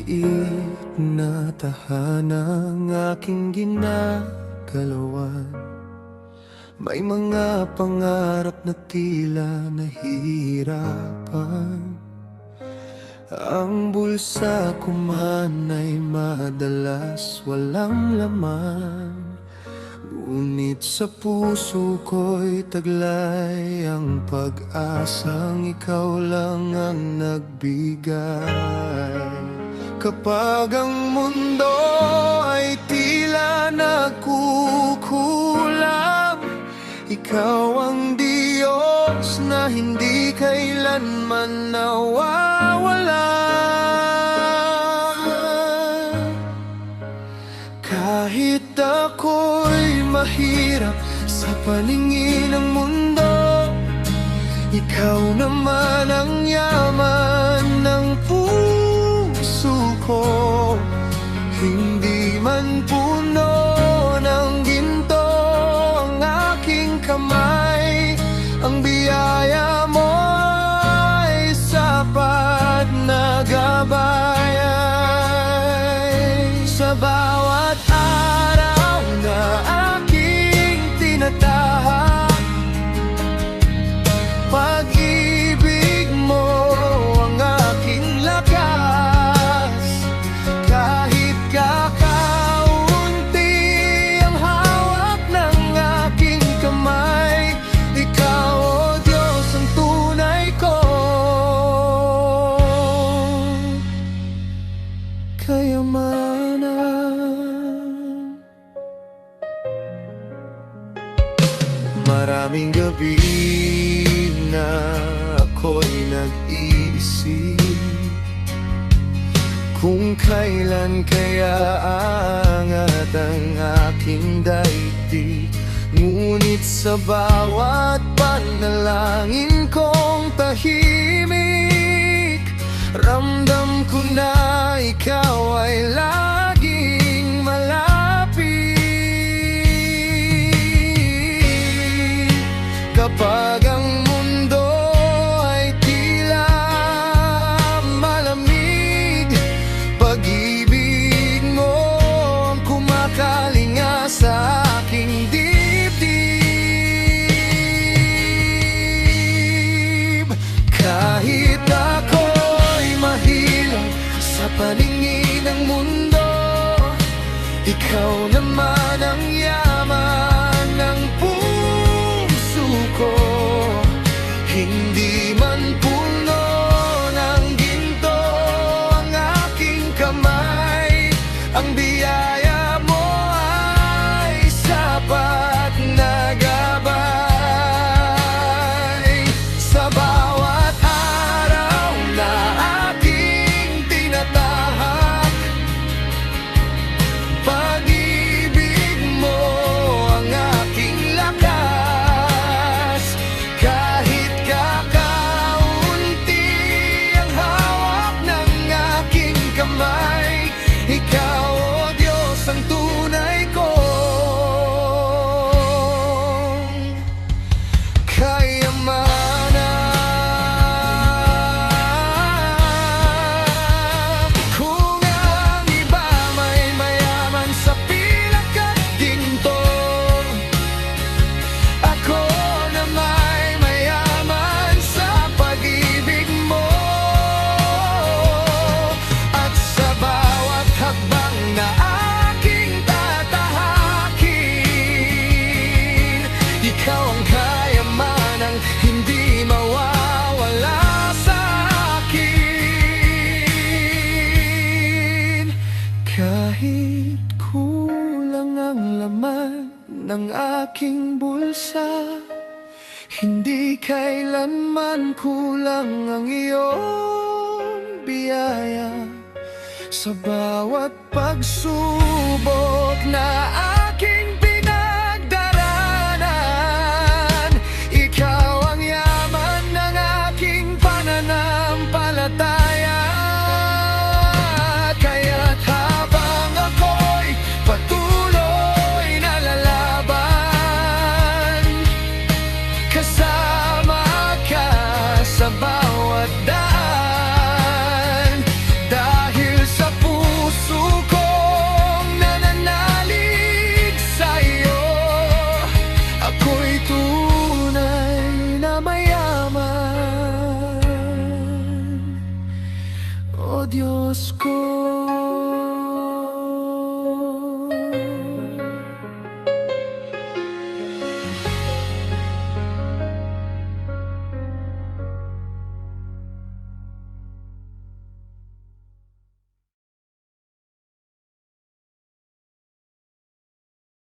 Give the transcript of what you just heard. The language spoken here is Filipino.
maliit na tahanang aking ginagalawan. May mga pangarap na tila nahihirapan. Ang bulsa ko man ay madalas walang laman, ngunit sa puso ko'y taglay ang pag-asang ikaw lang ang nagbigay. Kapag ang mundo ay tila nagkukulang, ikaw ang Diyos na hindi kailanman nawawala. Kahit ako'y mahirap sa paningin ng mundo, ikaw naman ang yaman ng puso ko. Hindi man puno ng ginto ang aking kamay, ang biyaya mo ay sapat na gabay. Sa bawat araw na aking tinatahak, pag-ibig mo ang aking lakas. Kahit kakaunti ang hawak ng aking kamay, ikaw, O Diyos, ang tunay ko. Kayamanan. Maraming gabi na ako'y nag-iisip kung kailan kaya aangat ang aking daigdig. Ngunit sa bawat panalangin kong tahimik, ramdam ko na ikaw ay laging malapit. Kapag ang mundo ay tila malamig, pag-ibig mo ang kumakalinga sa aking dibdib. Kahit ako'y mahirap sa paningin ng mundo, ikaw naman ang yaman ng puso ko. Hindi man puno ng ginto ang aking kamay, ang biyaya mo ay sapat na gabay. Sa bawat araw na aking tinatahak, pag-ibig mo ang aking lakas. Kahit kakaunti ang hawak ng aking kamay, ikaw, O Diyos, ang tunay kong kayamanan. Kung ang iba may mayaman sa pilak at ginto, ako na may mayaman sa pag-ibig mo. At sa bawat hakbang na aking tatahakin, ikaw ang kayamanang hindi mawawala sa akin. Kahit kulang ang laman ng aking bulsa, hindi kailanman kulang ang iyong biyaya. Sa bawat pagsubok na aking pinagdaranan, ikaw ang yaman ng aking pananampalataya. Kaya't habang ako'y patuloy na lalaban, kasama ka sa bawat daan. Dahil sa Diyos ko.